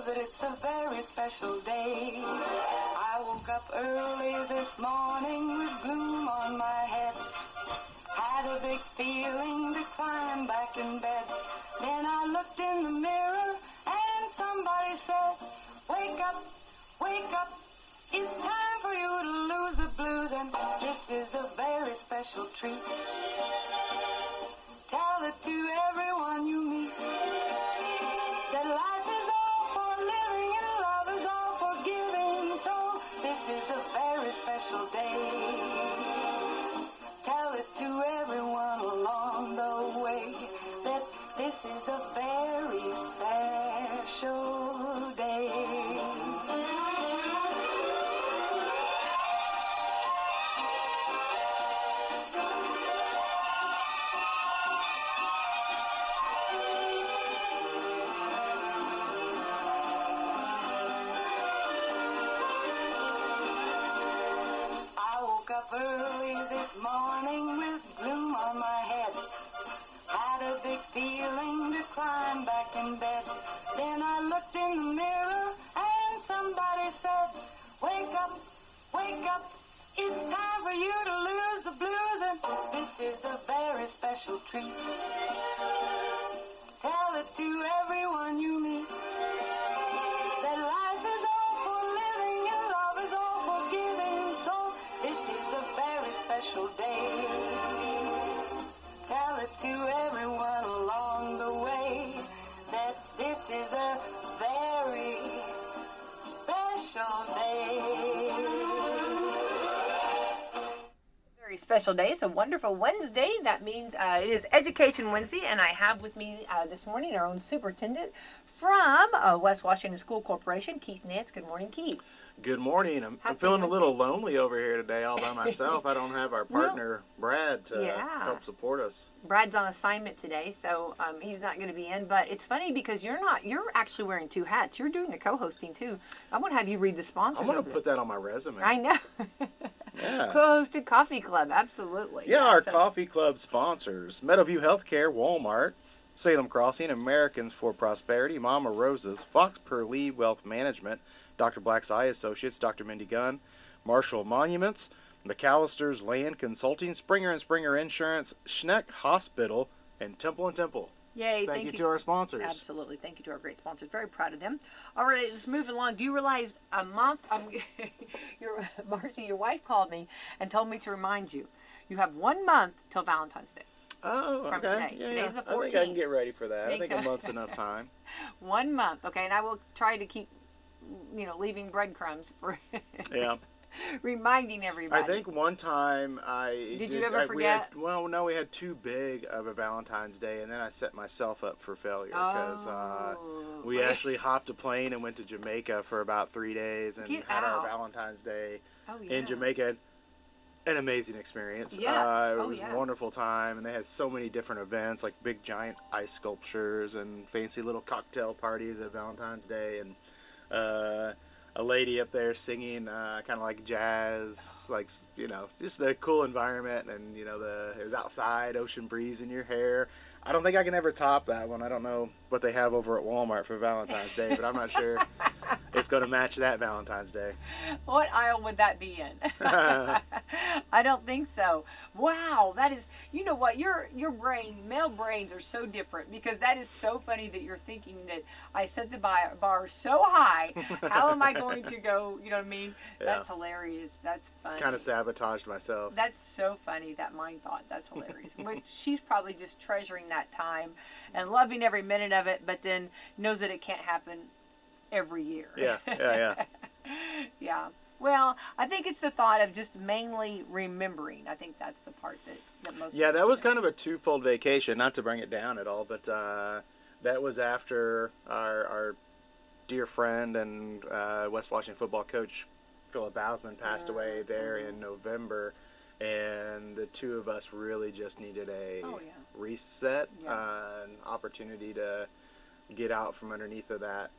that it's a very special day. I woke up early this morning with gloom on my head. Had a big feeling to climb back in bed. Then I looked in the mirror and somebody said, wake up, wake up. It's time for you to lose the blues, and this is a very special treat. Tell it to everyone you meet, that life is all for living and love is all for giving. So this is a very special day. Tell it to everyone along the way that this is a very special day. Up early this morning with gloom on my head. Had a big feeling to climb back in bed. Then I looked in the mirror and somebody said, wake up, wake up. It's time for you to lose the blues, and this is a very special treat. Tell it to everyone you meet, that life is all for living and love is all for giving. So this is a very special day. Tell it to everyone along the way that this is a very special day. Very special day. It's a wonderful Wednesday. That means it is Education Wednesday, and I have with me this morning our own superintendent from West Washington School Corporation, Keith Nance. Good morning, Keith. Good morning. I'm feeling a little lonely over here today all by myself. I don't have our partner, Brad, to help support us. Brad's on assignment today, so he's not going to be in. But it's funny because you're actually wearing two hats. You're doing the co-hosting, too. I want to have you read the sponsors. I'm going to put that on my resume. I know. Yeah. Co-hosted Coffee Club, absolutely. Yeah, our Coffee Club sponsors: Meadowview Healthcare, Walmart, Salem Crossing, Americans for Prosperity, Mama Rosa's, Fox Per Lee Wealth Management, Dr. Black's Eye Associates, Dr. Mindy Gunn, Marshall Monuments, McAllister's Land Consulting, Springer & Springer Insurance, Schneck Hospital, and Temple & Temple. Yay, thank you to our sponsors. Absolutely. Thank you to our great sponsors. Very proud of them. All right, let's move along. Do you realize a month, Marcy, your wife called me and told me to remind you, you have 1 month till Valentine's Day. Oh, from okay. Today. Today's the 14th. I think I can get ready for that. I think a month's enough time. 1 month, okay, and I will try to keep, leaving breadcrumbs for reminding everybody. I think one time Did you ever forget? We had too big of a Valentine's Day, and then I set myself up for failure because we actually hopped a plane and went to Jamaica for about 3 days and had our Valentine's Day in Jamaica. An amazing experience. Yeah. It was a wonderful time, and they had so many different events, like big giant ice sculptures and fancy little cocktail parties at Valentine's Day, and a lady up there singing kind of like jazz, like, just a cool environment, and it was outside, ocean breeze in your hair. I don't think I can ever top that one. I don't know what they have over at Walmart for Valentine's Day, but I'm not sure it's going to match that Valentine's Day. What aisle would that be in? I don't think so. Wow, that is, you know what, your brain, male brains are so different, because that is so funny that you're thinking that I set the bar so high. How am I going to go, you know what I mean? Yeah. That's hilarious. That's funny. Kind of sabotaged myself. That's so funny, that mind thought. That's hilarious. But she's probably just treasuring that time and loving every minute of it, but then knows that it can't happen every year. Yeah. Yeah. Well, I think it's the thought of just mainly remembering. I think that's the part that most. Yeah, that was kind of a twofold vacation. Not to bring it down at all, but that was after our dear friend and West Washington football coach Philip Bousman passed away there in November, and the two of us really just needed a reset, an opportunity to get out from underneath of that.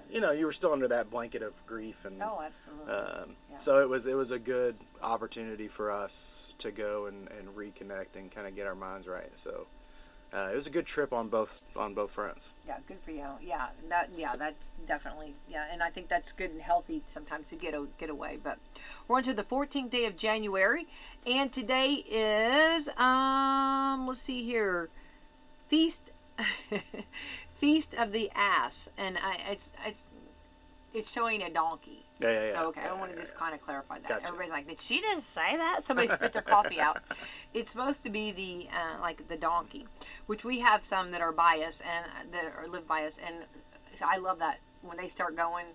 You were still under that blanket of grief, and absolutely. So it was a good opportunity for us to go and reconnect and kind of get our minds right. So it was a good trip on both fronts. Yeah, good for you. Yeah, that's definitely, and I think that's good and healthy sometimes to get away. But we're on to the 14th day of January, and today is let's see here, feast feast of the ass, and it's showing a donkey. Yeah. So okay, I want to just kind of clarify that. Gotcha. Everybody's like, did she just say that? Somebody spit their coffee out. It's supposed to be the like the donkey, which we have some that are by us and that live by us, and so I love that when they start going.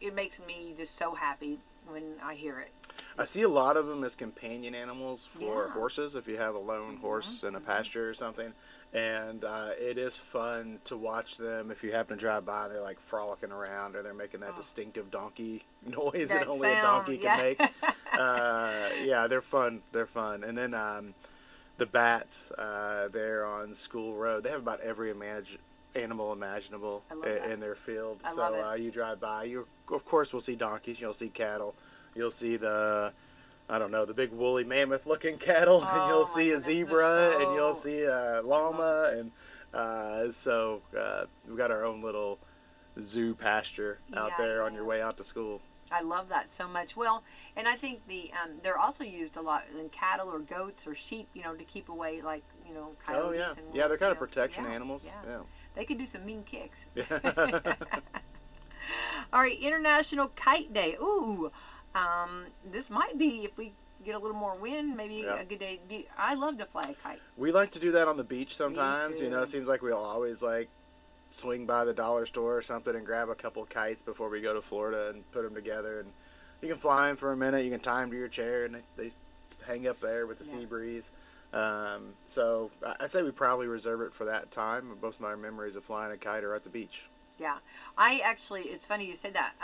It makes me just so happy when I hear it. I see a lot of them as companion animals for Yeah. horses. If you have a lone horse in a pasture or something. And it is fun to watch them if you happen to drive by. They're like frolicking around, or they're making that distinctive donkey noise that only a donkey can make. Yeah, they're fun. They're fun. And then the bats, they're on School Road. They have about every animal imaginable in their field. I love it. You drive by, you of course will see donkeys. You'll see cattle. You'll see the big woolly mammoth looking cattle, and you'll see a zebra, and you'll see a llama, and so we've got our own little zoo pasture out there on your way out to school. I love that so much. Well, and I think they're also used a lot in cattle or goats or sheep, to keep away coyotes. Oh yeah, and yeah, they're wolves, kind of protection animals. Yeah. They could do some mean kicks. Yeah. All right, International Kite Day. Ooh. This might be, if we get a little more wind, maybe a good day. I love to fly a kite. We like to do that on the beach sometimes. Me too. It seems like we'll always swing by the dollar store or something and grab a couple kites before we go to Florida and put them together. And you can fly them for a minute. You can tie them to your chair, and they hang up there with the sea breeze. So I'd say we probably reserve it for that time. Most of my memories of flying a kite are at the beach. Yeah, it's funny you said that.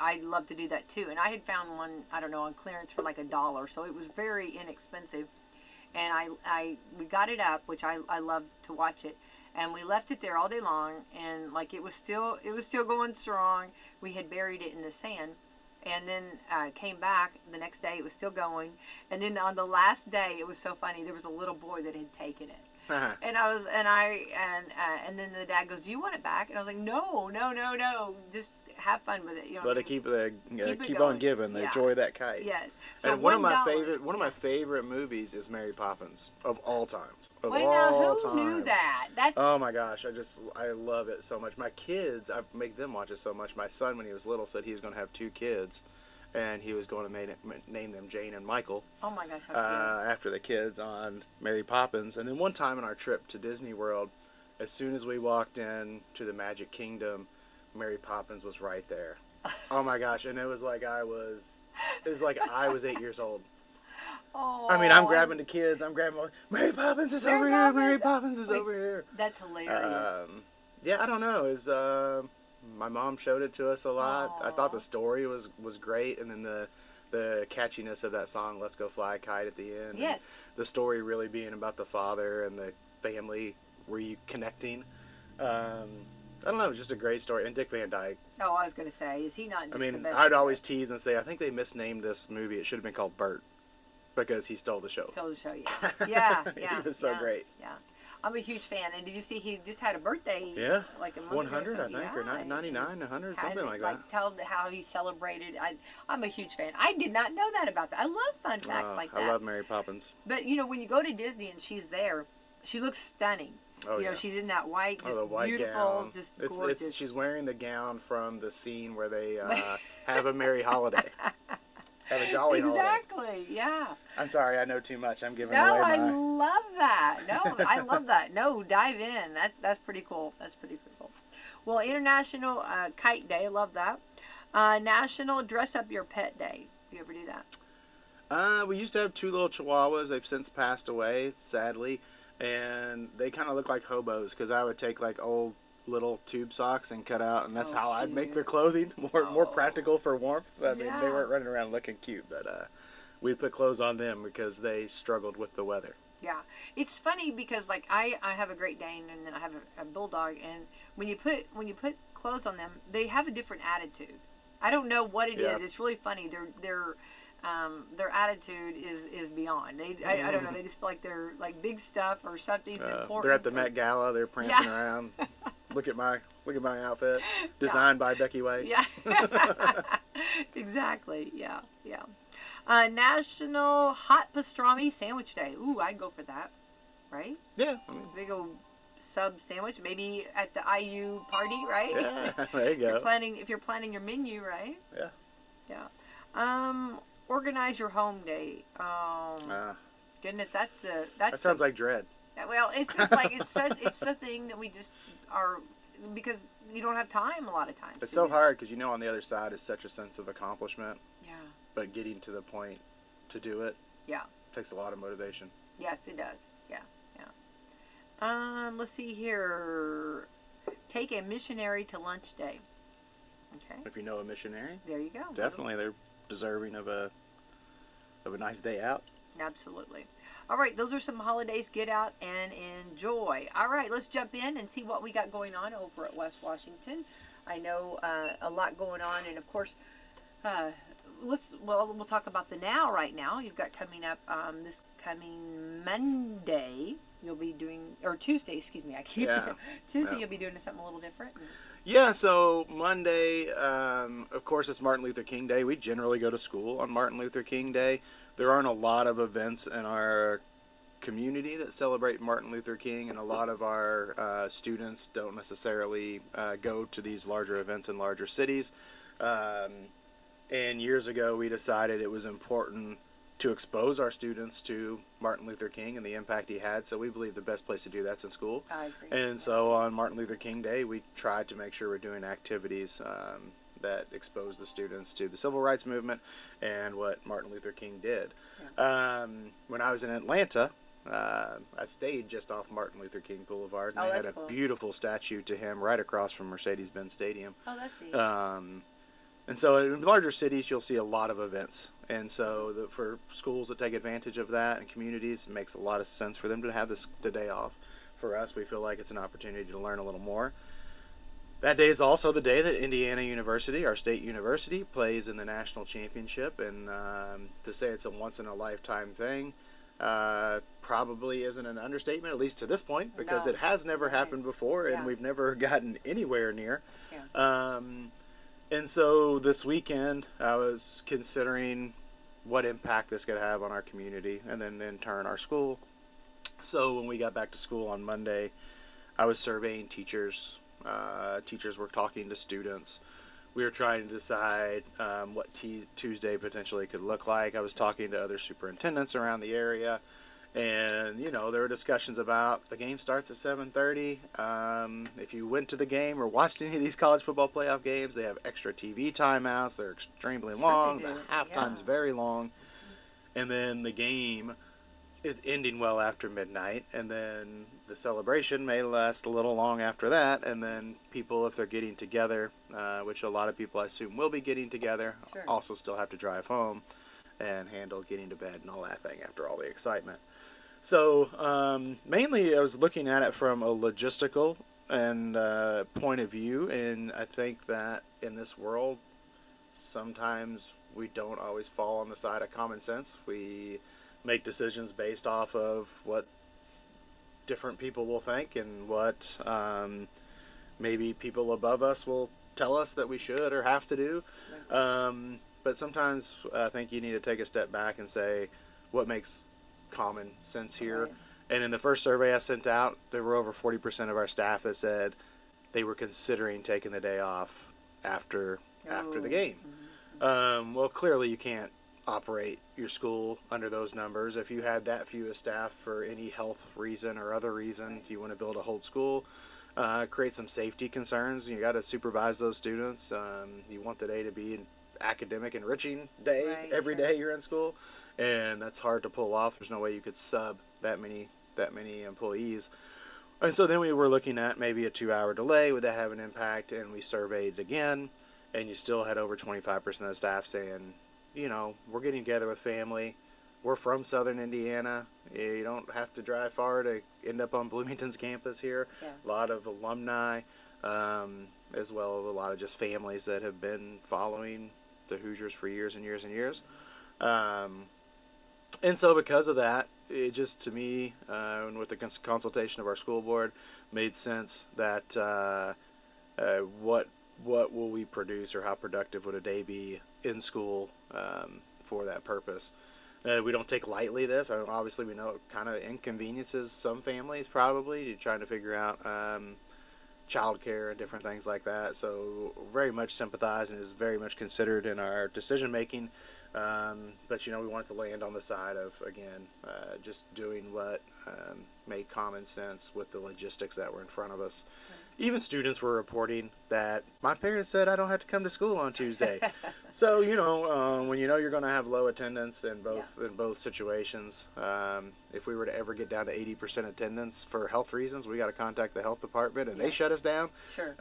I love to do that too, and I had found one, I don't know, on clearance for like $1, so it was very inexpensive, and we got it up, which I love to watch it, and we left it there all day long, and it was still going strong. We had buried it in the sand, and then came back the next day. It was still going, and then on the last day, it was so funny. There was a little boy that had taken it. And and then the dad goes, "Do you want it back?" And I was like, "No, just have fun with it." Let it keep keep on giving. Enjoy that kite. Yes. So and one of my favorite movies is Mary Poppins of all times. Who knew that? That's oh my gosh! I love it so much. My kids, I make them watch it so much. My son, when he was little, said he was going to have 2 kids, and he was going to name them Jane and Michael. Oh my gosh! How cute. After the kids on Mary Poppins. And then one time on our trip to Disney World, as soon as we walked in to the Magic Kingdom, Mary Poppins was right there. Oh my gosh! And it was like I was 8 years old. Oh. I mean, I'm grabbing the kids. I'm grabbing Mary Poppins is over here. Mary Poppins is over here. That's hilarious. Yeah, I don't know. It was my mom showed it to us a lot. Aww. I thought the story was great, and then the catchiness of that song, "Let's Go Fly a Kite" at the end. Yes. And the story really being about the father and the family reconnecting. I don't know. It was just a great story. And Dick Van Dyke. Oh, I was going to say, is he not just the best? I'd always tease and say, I think they misnamed this movie. It should have been called Bert, because he stole the show. Stole the show, yeah. Yeah. He was so great. Yeah. I'm a huge fan. And did you see he just had a birthday? Yeah. Like a month 100, ago, I think, or 99, 100, something like that. Tell how he celebrated. I'm a huge fan. I did not know that about that. I love fun facts like that. I love Mary Poppins. But, when you go to Disney and she's there, she looks stunning. Oh, yeah. She's in that white, just the white beautiful, gown. just gorgeous. She's wearing the gown from the scene where they have a merry holiday. Have a jolly holiday. Exactly, yeah. I'm sorry, I know too much. I'm giving away I love that. No, I love that. No, dive in. That's pretty cool. That's pretty cool. Well, International Kite Day. I love that. National Dress Up Your Pet Day. You ever do that? We used to have 2 little chihuahuas. They've since passed away, sadly. And they kind of look like hobos, because I would take old little tube socks and cut out, and that's how I'd make their clothing more practical for warmth. I mean, they weren't running around looking cute, but we'd put clothes on them because they struggled with the weather. Yeah, it's funny because I have a Great Dane, and then I have a Bulldog, and when you put clothes on them, they have a different attitude. I don't know what it is. It's really funny. They're their attitude is beyond. I don't know. They just feel like they're like big stuff or something's important. They're at the Met Gala. They're prancing around. Look at my outfit, designed by Becky White. Yeah. Exactly. Yeah. National Hot Pastrami Sandwich Day. Ooh, I'd go for that. Right? Yeah. Big old sub sandwich, maybe at the IU party, right? Yeah. There you go. If you're planning your menu, right? Yeah. Organize your home day. Goodness, that sounds like dread. Well, it's just like it's the thing that we just are, because you don't have time a lot of times. It's so hard because on the other side is such a sense of accomplishment. Yeah. But getting to the point to do it. Yeah. Takes a lot of motivation. Yes, it does. Yeah. Let's see here. Take a missionary to lunch day. Okay. If you know a missionary. There you go. Definitely, they're deserving of a nice day out. Absolutely. All right, those are some holidays. Get out and enjoy. All right, let's jump in and see what we got going on over at West Washington. I know a lot going on, and of course, we'll talk about the now right now. You've got coming up this coming Monday. You'll be doing, or Tuesday, excuse me. Tuesday you'll be doing something a little different. Yeah, so Monday, of course, it's Martin Luther King Day. We generally go to school on Martin Luther King Day. There aren't a lot of events in our community that celebrate Martin Luther King, and a lot of our students don't necessarily go to these larger events in larger cities. And years ago, we decided it was important to expose our students to Martin Luther King and the impact he had. So we believe the best place to do that's in school. I agree. And so on Martin Luther King Day, we tried to make sure we're doing activities that expose the students to the civil rights movement and what Martin Luther King did. Yeah. When I was in Atlanta, I stayed just off Martin Luther King Boulevard, and they had a beautiful statue to him right across from Mercedes-Benz Stadium. Oh, that's neat. And so in larger cities, you'll see a lot of events. And so for schools that take advantage of that and communities, it makes a lot of sense for them to have the day off. For us, we feel like it's an opportunity to learn a little more. That day is also the day that Indiana University, our state university, plays in the national championship. And to say it's a once-in-a-lifetime thing probably isn't an understatement, at least to this point, because it has never happened before, and we've never gotten anywhere near. Yeah. And so this weekend, I was considering what impact this could have on our community and then in turn our school. So when we got back to school on Monday, I was surveying teachers. Teachers were talking to students. We were trying to decide what Tuesday potentially could look like. I was talking to other superintendents around the area. And, there were discussions about the game starts at 7:30. If you went to the game or watched any of these college football playoff games, they have extra TV timeouts. They're extremely long. The halftime's very long. And then the game is ending well after midnight. And then the celebration may last a little long after that. And then people, if they're getting together, which a lot of people I assume will be getting together, also still have to drive home and handle getting to bed and all that thing after all the excitement. So mainly I was looking at it from a logistical and point of view, and I think that in this world sometimes we don't always fall on the side of common sense. We make decisions based off of what different people will think and what maybe people above us will tell us that we should or have to do. But sometimes I think you need to take a step back and say, what makes common sense here? Right. And in the first survey I sent out, there were over 40% of our staff that said they were considering taking the day off after the game. Mm-hmm. Well, clearly you can't operate your school under those numbers. If you had that few of staff for any health reason or other reason, you want to build a whole school, create some safety concerns. You got to supervise those students. You want the day to be an academic enriching day every day you're in school, and that's hard to pull off. There's no way you could sub that many employees. And so then we were looking at maybe a 2-hour delay. Would that have an impact? And we surveyed again, and you still had over 25% of the staff saying, we're getting together with family. We're from Southern Indiana. You don't have to drive far to end up on Bloomington's campus here. Yeah. A lot of alumni, as well as a lot of just families that have been following the Hoosiers for years and years and years. And so because of that, it just, to me, and with the consultation of our school board, made sense that what will we produce, or how productive would a day be in school for that purpose. We don't take lightly this. I mean, obviously, we know it kind of inconveniences some families, probably. You're trying to figure out childcare and different things like that. So very much sympathize, and is very much considered in our decision making. But we wanted to land on the side of, again, just doing what made common sense with the logistics that were in front of us. Right. Even students were reporting that my parents said I don't have to come to school on Tuesday. So when you're going to have low attendance in both situations, if we were to ever get down to 80% attendance for health reasons, we got to contact the health department, and they shut us down. Sure.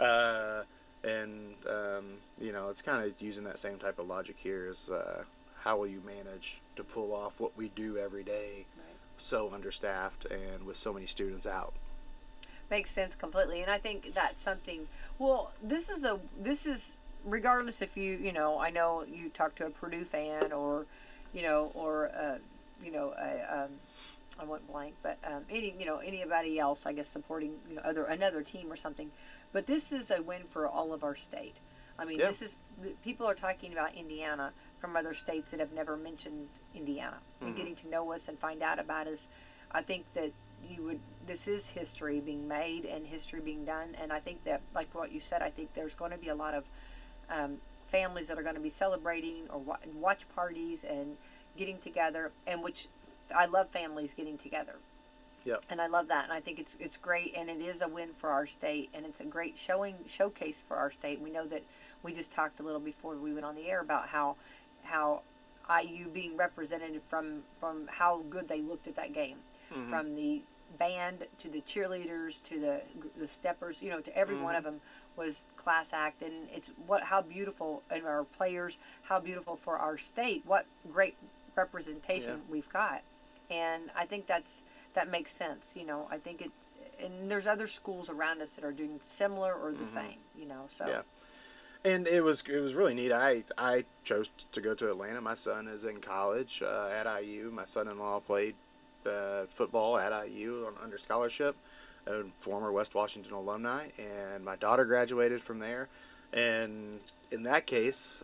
It's kind of using that same type of logic here. Is how will you manage to pull off what we do every day, so understaffed and with so many students out? Makes sense completely, and I think that's something. Well, this is regardless if I know you talk to a Purdue fan, or I went blank, but anybody else, I guess, supporting another team or something. But this is a win for all of our state. I mean, this is, people are talking about Indiana from other states that have never mentioned Indiana, and getting to know us and find out about us. I think that this is history being made and history being done, and I think that, like what you said, I think there's going to be a lot of families that are going to be celebrating or watch parties and getting together, and which I love families getting together. Yep. And I love that, and I think it's great, and it is a win for our state, and it's a great showcase for our state. We know that we just talked a little before we went on the air about how IU being represented from how good they looked at that game, from the band to the cheerleaders to the steppers, to every one of them was class act, and it's how beautiful, and our players, how beautiful for our state, what great representation we've got, and I think that makes sense. I think and there's other schools around us that are doing similar or the same. So. Yeah. And it was really neat. I chose to go to Atlanta. My son is in college at IU. My son-in-law played football at IU under scholarship, a former West Washington alumni, and my daughter graduated from there. And in that case,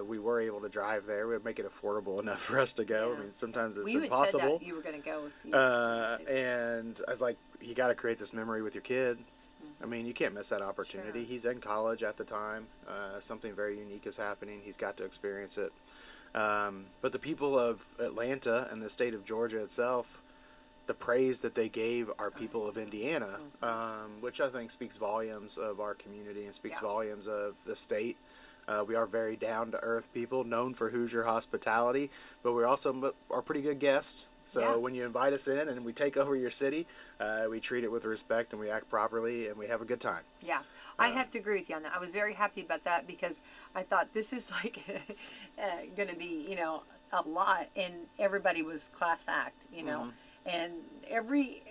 we were able to drive there. We would make it affordable enough for us to go. Yeah. I mean, sometimes it's you impossible. Had said that you were going to go. And I was like, you got to create this memory with your kid. I mean, you can't miss that opportunity. Sure. He's in college at the time. Something very unique is happening. He's got to experience it. But the people of Atlanta and the state of Georgia itself, the praise that they gave our people of Indiana, which I think speaks volumes of our community and speaks volumes of the state. We are very down-to-earth people, known for Hoosier hospitality, but we also are pretty good guests. So when you invite us in and we take over your city, we treat it with respect and we act properly and we have a good time. Yeah, I have to agree with you on that. I was very happy about that because I thought this is like going to be, a lot, and everybody was class act, and every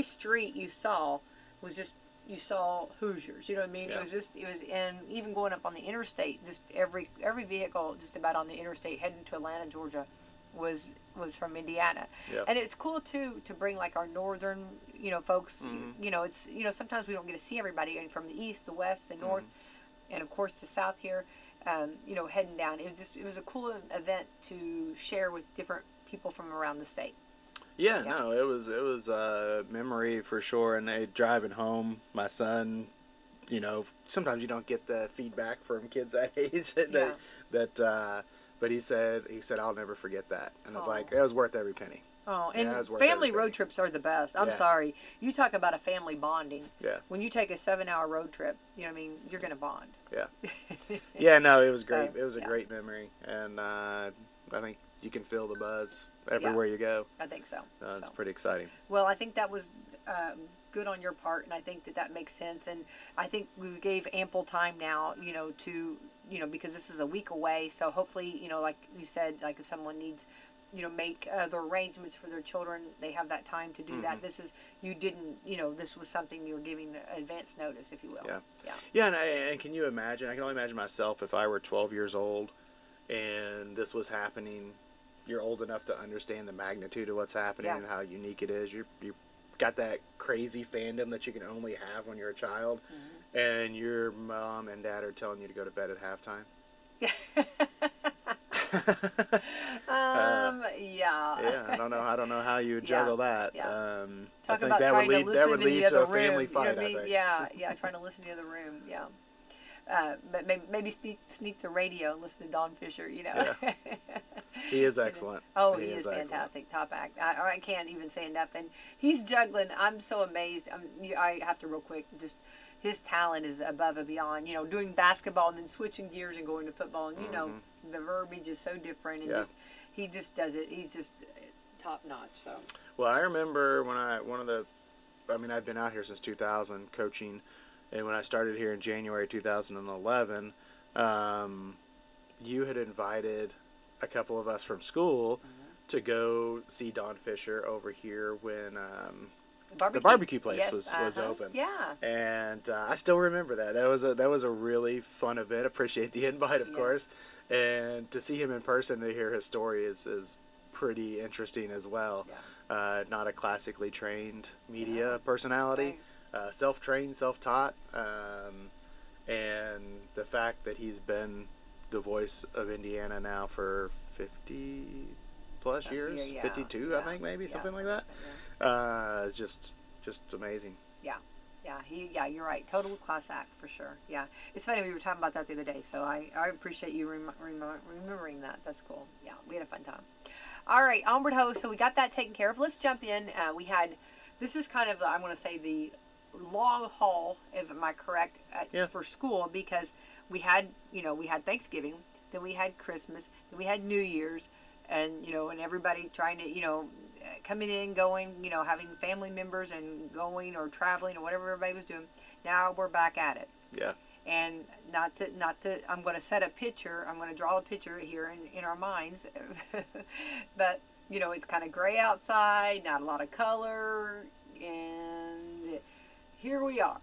street you saw was just, you saw Hoosiers, you know what I mean? Yeah. And even going up on the interstate, just every vehicle just about on the interstate heading to Atlanta, Georgia, was from Indiana. Yep. And it's cool too to bring like our northern, folks. It's sometimes we don't get to see everybody, and from the east, the west, the north, and of course the south here. Heading down. It was a cool event to share with different people from around the state. Yeah, no, it was a memory for sure. And driving home, my son, sometimes you don't get the feedback from kids that age but he said I'll never forget that, and it's like it was worth every penny. Oh, and family road trips are the best. I'm sorry, you talk about a family bonding. Yeah. When you take a 7-hour road trip, you're gonna bond. Yeah. Yeah, no, it was great. It was a great memory, and I think you can feel the buzz everywhere you go. I think so. It's pretty exciting. Well, I think that was good on your part, and I think that makes sense. And I think we gave ample time now, to, because this is a week away. So hopefully, like you said, like if someone needs, make the arrangements for their children, they have that time to do that. This was something you were giving advance notice, if you will. Yeah. Yeah, and can you imagine? I can only imagine myself if I were 12 years old and this was happening you're old enough to understand the magnitude of what's happening Yeah. and how unique it is. You got that crazy fandom that you can only have when you're a child, and your mom and dad are telling you to go to bed at halftime. Yeah. Yeah. Yeah, I don't know how you would juggle that. Yeah. I Talk think about that trying would to lead listen in the to other a family room. fight. You know what I mean? I think. Yeah, trying to listen in the other room. Yeah. But maybe sneak the radio and listen to Don Fisher. You know. Yeah. He is excellent. Oh, he is excellent. fantastic. Top act. I can't even say enough. And he's juggling. I'm so amazed. I have to real quick just. His talent is above and beyond. You know, doing basketball and then switching gears and going to football. And you know, the verbiage is so different. And he just does it. He's just top notch. So. Well, I remember when I've been out here since 2000 coaching, and when I started here in January 2011, you had invited a couple of us from school to go see Don Fisher over here when the barbecue place was open. Yeah. And I still remember that. That was a really fun event. Appreciate the invite, of course. And to see him in person, to hear his story is pretty interesting as well. Yeah. Not a classically trained media personality, self-trained, self-taught, and the fact that he's been the voice of Indiana now for 50 plus years, 52 I think, maybe something like that. It's just amazing. Yeah, you're right. Total class act for sure. Yeah, it's funny we were talking about that the other day, so I appreciate you remembering that. That's cool. Yeah, we had a fun time. All right, onward ho. So we got that taken care of. Let's jump in. This is kind of I'm going to say the long haul, if am I correct, for school, because we had Thanksgiving, then we had Christmas, then we had New Year's, and and everybody trying to coming in, going, having family members and going or traveling or whatever everybody was doing. Now we're back at it. Yeah. And not to I'm going to set a picture. I'm going to draw a picture here in our minds. But, it's kind of gray outside, not a lot of color, and here we are.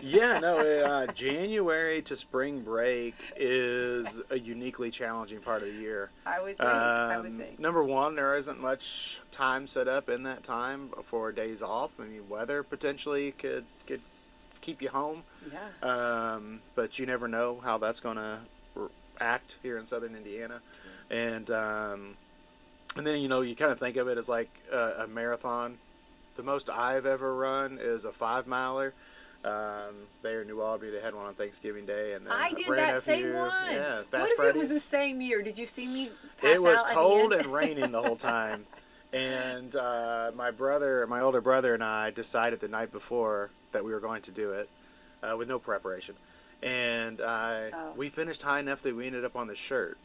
Yeah, no, January to spring break is a uniquely challenging part of the year. I would think. Number one, there isn't much time set up in that time for days off. I mean, weather potentially could keep you home. Yeah. But you never know how that's going to act here in southern Indiana. And then, you kind of think of it as like a marathon. The most I've ever run is a 5-miler. There in New Albany, they had one on Thanksgiving Day, and then I did that same one. Yeah, What if it was the same year? Did you see me pass It was out cold at the end? and raining the whole time, and my older brother, and I decided the night before that we were going to do it with no preparation, and we finished high enough that we ended up on the shirt.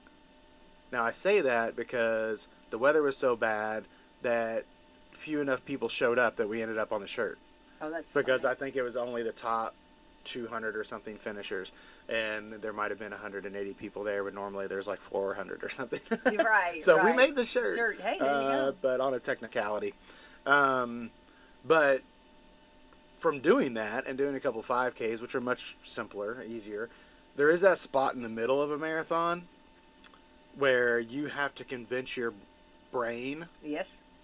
Now I say that because the weather was so bad that few enough people showed up that we ended up on the shirt. Oh, that's because funny. I think it was only the top 200 or something finishers, and there might have been 180 people there, but normally there's like 400 or something. Right. So we made the shirt. Hey, there you go. But on a technicality. But from doing that and doing a couple 5Ks, which are much simpler, easier, there is that spot in the middle of a marathon where you have to convince your brain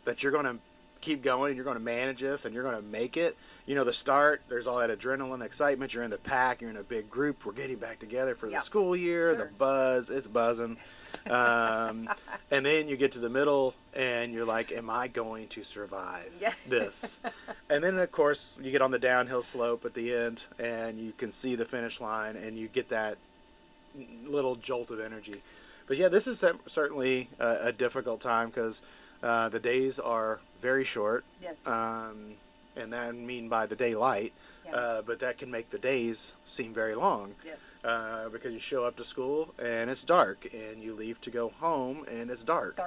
that you're going to keep going and you're going to manage this and you're going to make it. The start, there's all that adrenaline, excitement. You're in the pack. You're in a big group. We're getting back together for the school year. The buzz, it's buzzing. And then you get to the middle and you're like, am I going to survive this? And then, of course, you get on the downhill slope at the end and you can see the finish line and you get that little jolt of energy. But yeah, this is certainly a difficult time because the days are very short. Yes. And that I mean by the daylight. But that can make the days seem very long. Yes. Because you show up to school and it's dark, and you leave to go home and it's dark.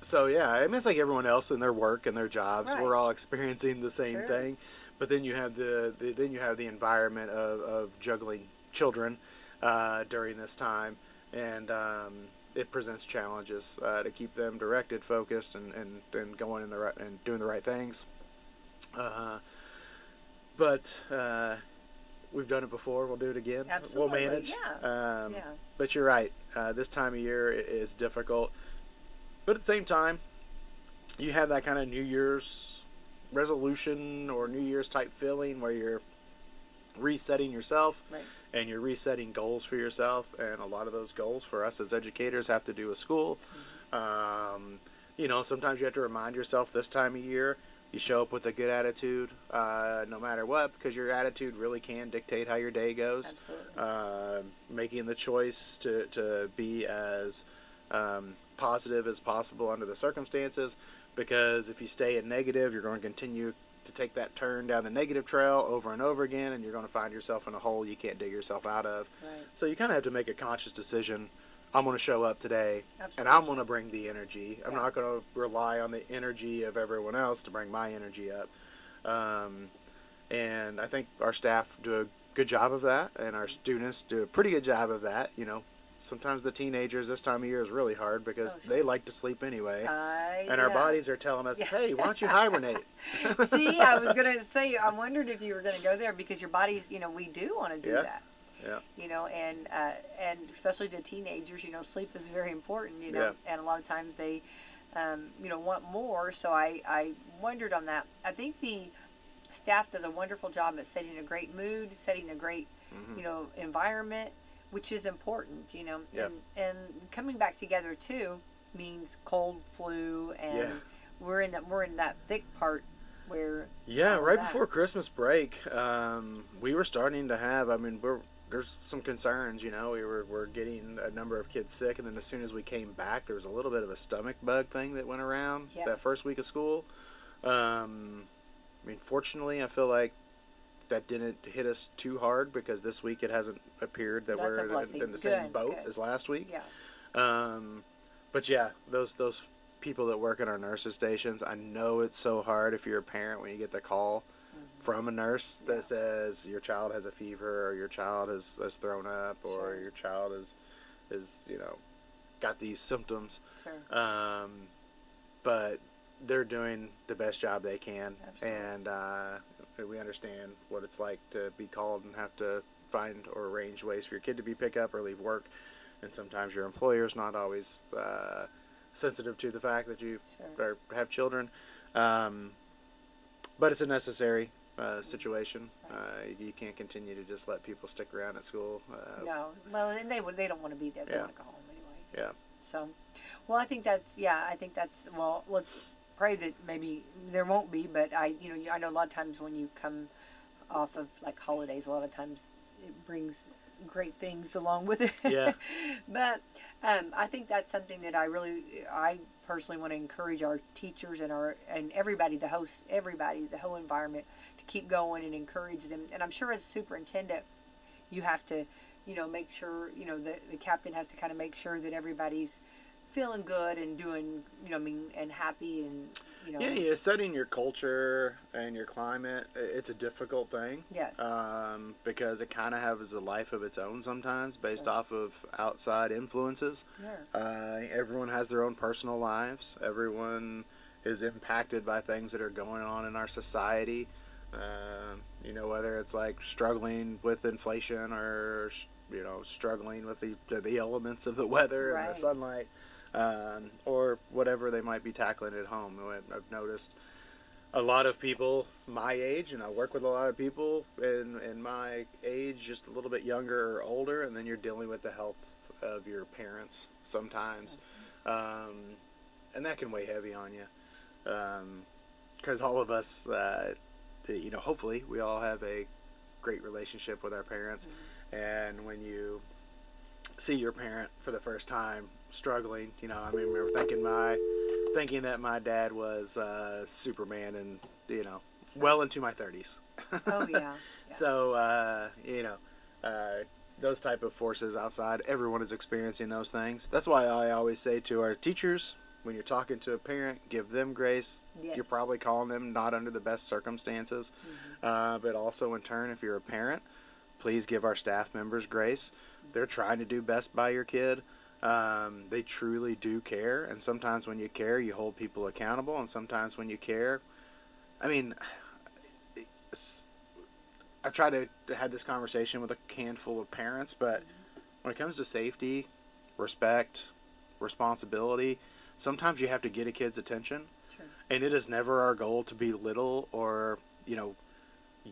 So yeah, I mean it's like everyone else in their work and their jobs. Right. We're all experiencing the same thing. But then you have the environment of juggling children during this time, and it presents challenges to keep them directed, focused, and going in the right and doing the right things. But we've done it before. We'll do it again. Absolutely. We'll manage. Yeah. Yeah. But you're right. This time of year is difficult. But at the same time, you have that kind of New Year's resolution or New Year's type feeling where you're resetting yourself, Right. and you're resetting goals for yourself. And a lot of those goals for us as educators have to do with school. Sometimes you have to remind yourself this time of year you show up with a good attitude, no matter what, because your attitude really can dictate how your day goes. Absolutely. Making the choice to be as positive as possible under the circumstances, because if you stay in negative, you're going to continue to take that turn down the negative trail over and over again, and you're going to find yourself in a hole you can't dig yourself out of. Right. So you kind of have to make a conscious decision. I'm going to show up today, Absolutely. and I'm going to bring the energy. I'm Yeah. not going to rely on the energy of everyone else to bring my energy up. And I think our staff do a good job of that, and our students do a pretty good job of that. Sometimes the teenagers this time of year is really hard because they like to sleep anyway. And our bodies are telling us, hey, why don't you hibernate? See, I was going to say, I wondered if you were going to go there, because your bodies, we do want to do that. Yeah. And especially to teenagers, sleep is very important, Yeah. and a lot of times they, want more. So I wondered on that. I think the staff does a wonderful job at setting a great mood, setting a great, environment, which is important, Yeah. and coming back together too means cold, flu, and we're in that thick part where right before Christmas break, we were starting to have, there's some concerns, we're getting a number of kids sick, and then as soon as we came back, there was a little bit of a stomach bug thing that went around that first week of school. Fortunately, I feel like that didn't hit us too hard, because this week it hasn't appeared that we're in the same boat as last week. Yeah. But yeah, those people that work at our nurses stations, I know it's so hard if you're a parent when you get the call from a nurse that says your child has a fever, or your child has thrown up, or your child is got these symptoms. Sure. But they're doing the best job they can. Absolutely. And we understand what it's like to be called and have to find or arrange ways for your kid to be picked up or leave work, and sometimes your employer's not always sensitive to the fact that you have children, but it's a necessary situation. You can't continue to just let people stick around at school. No, well, and they don't want to be there. They want to go home anyway. Yeah. So, well, I think that's well. Let's pray that maybe there won't be, but I know a lot of times when you come off of like holidays, a lot of times it brings great things along with it. Yeah. But I think that's something that I personally want to encourage our teachers and everybody, the whole environment, to keep going and encourage them. And I'm sure as a superintendent, you have to, make sure, the captain has to kind of make sure that everybody's feeling good and doing, and happy, and Yeah, setting your culture and your climate, it's a difficult thing. Yes. Because it kind of has a life of its own sometimes, based off of outside influences. Yeah. Everyone has their own personal lives. Everyone is impacted by things that are going on in our society. Whether it's like struggling with inflation, or struggling with the elements of the weather and the sunlight. Or whatever they might be tackling at home. I've noticed a lot of people my age, and I work with a lot of people in my age, just a little bit younger or older, and then you're dealing with the health of your parents sometimes, and that can weigh heavy on you, because all of us, hopefully we all have a great relationship with our parents, and when you see your parent for the first time struggling, I remember thinking that my dad was Superman, and well into my 30s. Oh yeah. So those type of forces outside, everyone is experiencing those things. That's why I always say to our teachers, when you're talking to a parent, give them grace. Yes. You're probably calling them not under the best circumstances, but also in turn, if you're a parent, please give our staff members grace. They're trying to do best by your kid. They truly do care, and sometimes when you care, you hold people accountable, and sometimes when you care, I've tried to have this conversation with a handful of parents, but when it comes to safety, respect, responsibility, sometimes you have to get a kid's attention. Sure. And it is never our goal to belittle or,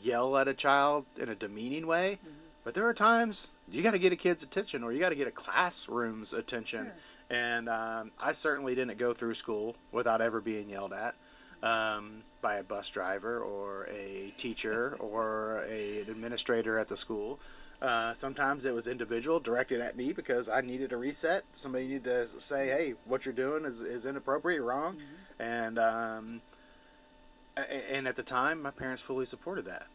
yell at a child in a demeaning way. Mm-hmm. But there are times you got to get a kid's attention, or you got to get a classroom's attention. Sure. And I certainly didn't go through school without ever being yelled at by a bus driver or a teacher or an administrator at the school. Sometimes it was individual, directed at me because I needed a reset. Somebody needed to say, hey, what you're doing is inappropriate, wrong. Mm-hmm. And at the time, my parents fully supported that.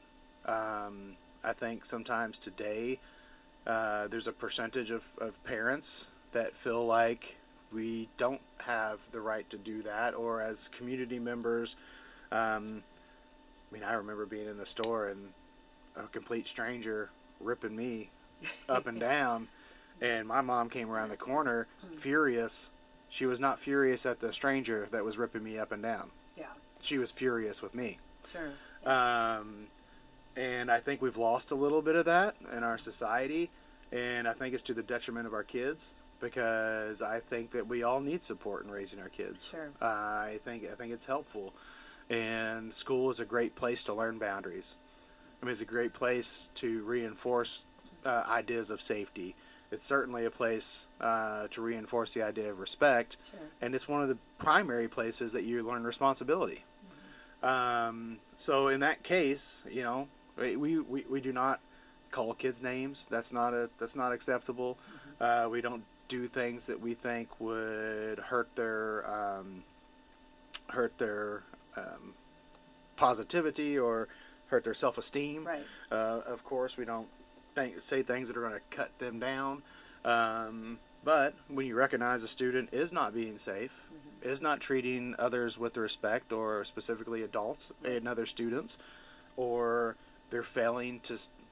I think sometimes today there's a percentage of parents that feel like we don't have the right to do that, or as community members, I remember being in the store and a complete stranger ripping me up and down, and my mom came around the corner furious. She was not furious at the stranger that was ripping me up and down. Yeah. She was furious with me. Sure. And I think we've lost a little bit of that in our society, and I think it's to the detriment of our kids, because I think that we all need support in raising our kids. Sure. I think it's helpful, and school is a great place to learn boundaries. I mean, it's a great place to reinforce ideas of safety. It's certainly a place to reinforce the idea of respect, Sure. and it's one of the primary places that you learn responsibility. So in that case, we do not call kids names. That's not acceptable. We don't do things that we think would hurt their positivity or hurt their self-esteem. Right. Of course, we don't say things that are going to cut them down. But when you recognize a student is not being safe, is not treating others with respect, or specifically adults and other students, or they're failing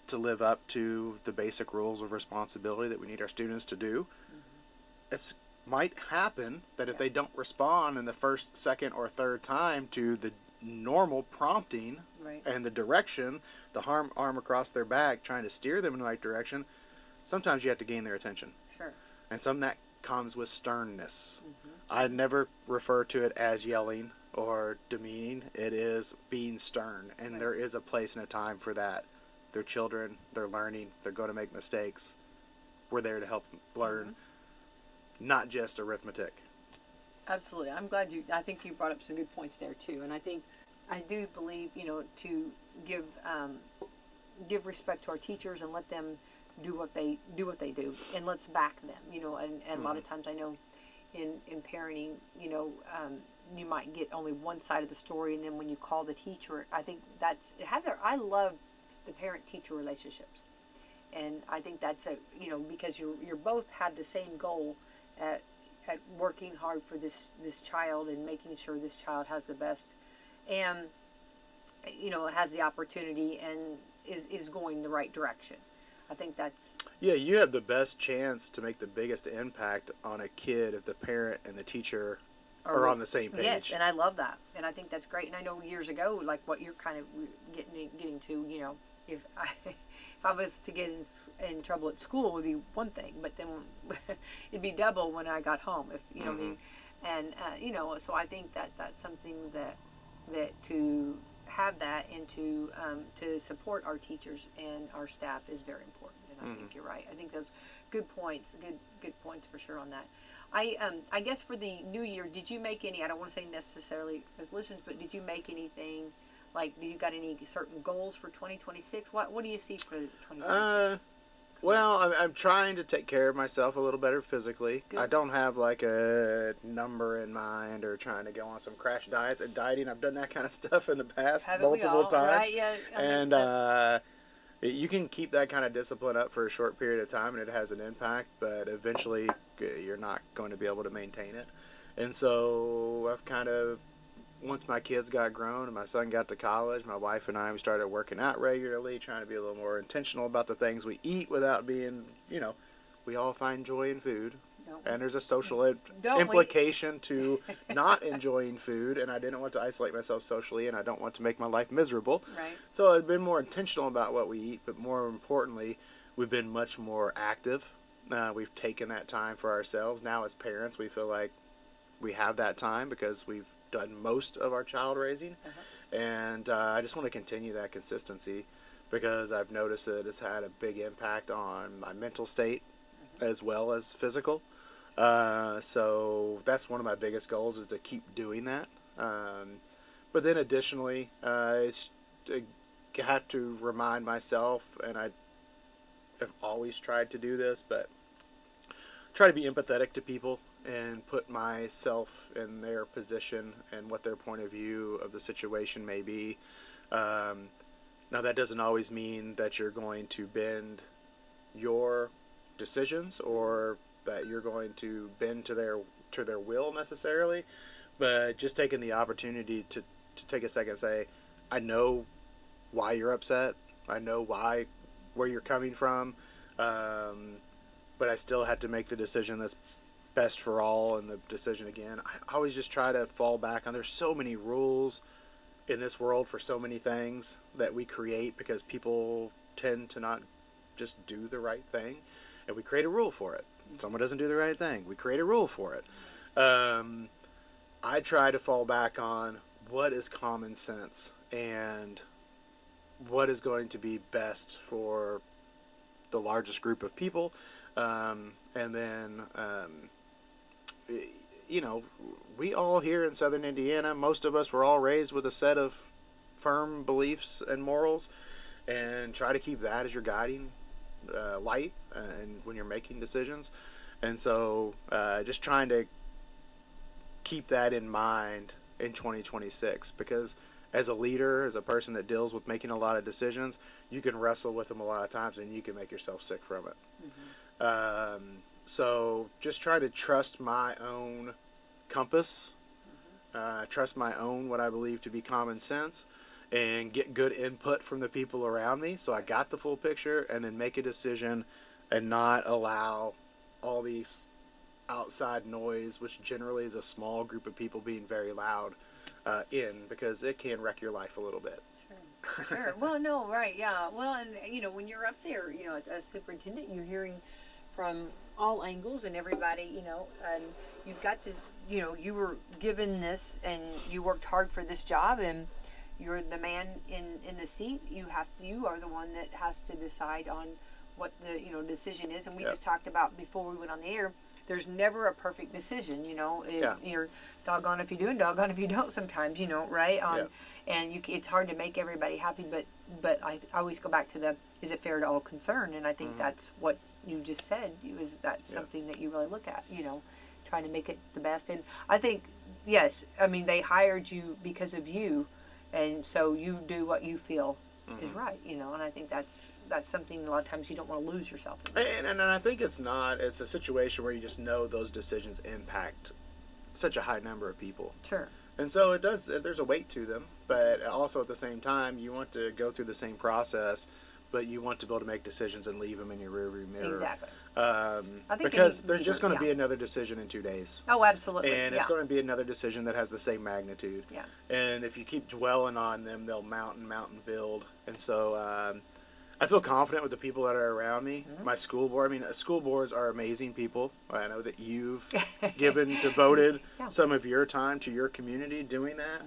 to live up to the basic rules of responsibility that we need our students to do, it might happen that if they don't respond in the first, second, or third time to the normal prompting and the direction, the arm across their back trying to steer them in the right direction, sometimes you have to gain their attention. Sure. And some of that comes with sternness. I never refer to it as yelling or demeaning. It is being stern, and there is a place and a time for that. They're children, they're learning, they're going to make mistakes. We're there to help them learn, not just arithmetic. Absolutely. I think you brought up some good points there too. And I do believe, to give respect to our teachers and let them do what they do, and let's back them, and a lot of times I know in parenting, you might get only one side of the story, and then when you call the teacher, I think I love the parent-teacher relationships. And I think that's because you're both have the same goal at working hard for this child and making sure this child has the best, and has the opportunity and is going the right direction. I think that's... Yeah, you have the best chance to make the biggest impact on a kid if the parent and the teacher are on the same page. Yes, and I love that. And I think that's great. And I know years ago, like what you're kind of getting to, if I was to get in trouble at school, it would be one thing, but then it'd be double when I got home, if you know what I mean. And so I think that's something that to have that and to support our teachers and our staff is very important. And I think you're right. I think those good points for sure on that. I guess for the new year, did you make any? I don't want to say necessarily resolutions, but did you make anything? Like, do you got any certain goals for 2026? What do you see for 2026? Well, I'm trying to take care of myself a little better physically. Good. I don't have like a number in mind or trying to go on some crash diets and dieting. I've done that kind of stuff in the past multiple times. Right? Yeah. And you can keep that kind of discipline up for a short period of time and it has an impact, but eventually you're not going to be able to maintain it. And so I've kind of, once my kids got grown and my son got to college, my wife and I, we started working out regularly, trying to be a little more intentional about the things we eat without being, we all find joy in food. And there's a social Don't we? implication to not enjoying food, and I didn't want to isolate myself socially, and I don't want to make my life miserable. Right. So I've been more intentional about what we eat, but more importantly, we've been much more active. We've taken that time for ourselves. Now as parents, we feel like we have that time because we've done most of our child raising. And I just want to continue that consistency because I've noticed that it's had a big impact on my mental state as well as physical. So that's one of my biggest goals, is to keep doing that. But then additionally, I have to remind myself, and I have always tried to do this, but try to be empathetic to people and put myself in their position and what their point of view of the situation may be. Now that doesn't always mean that you're going to bend your decisions or that you're going to bend to their will necessarily, but just taking the opportunity to take a second and say, I know why you're upset. I know where you're coming from, but I still had to make the decision that's best for all. And the decision, again, I always just try to fall back on, there's so many rules in this world for so many things that we create because people tend to not just do the right thing, and we create a rule for it. Someone doesn't do the right thing, we create a rule for it. I try to fall back on what is common sense and what is going to be best for the largest group of people. And then, we all here in Southern Indiana, most of us were all raised with a set of firm beliefs and morals, and try to keep that as your guiding light and when you're making decisions. And so just trying to keep that in mind in 2026, because as a leader, as a person that deals with making a lot of decisions, you can wrestle with them a lot of times and you can make yourself sick from it. So just try to trust my own compass, trust my own what I believe to be common sense, and get good input from the people around me so I got the full picture, and then make a decision and not allow all these outside noise, which generally is a small group of people being very loud, because it can wreck your life a little bit. Sure. Well, no, right, yeah. Well, and when you're up there, as superintendent, you're hearing from all angles and everybody, and you've got to, you were given this and you worked hard for this job, and you're the man in the seat. You are the one that has to decide on what the decision is. And we just talked about before we went on the air, there's never a perfect decision. You're doggone if you do and doggone if you don't sometimes, right? And it's hard to make everybody happy, but I always go back to is it fair to all concerned? And I think that's what you just said. That's something that you really look at, trying to make it the best. And I think, yes, I mean, they hired you because of you, and so you do what you feel is right, and I think that's something a lot of times you don't want to lose yourself in. And I think it's a situation where you just know those decisions impact such a high number of people. Sure. And so there's a weight to them, but also at the same time, you want to go through the same process, but you want to be able to make decisions and leave them in your rearview mirror. Exactly. Because there's just going to be another decision in 2 days. Oh, absolutely. And it's going to be another decision that has the same magnitude. Yeah. And if you keep dwelling on them, they'll mount and build. And so I feel confident with the people that are around me. My school board, school boards are amazing people. I know that you've devoted some of your time to your community doing that.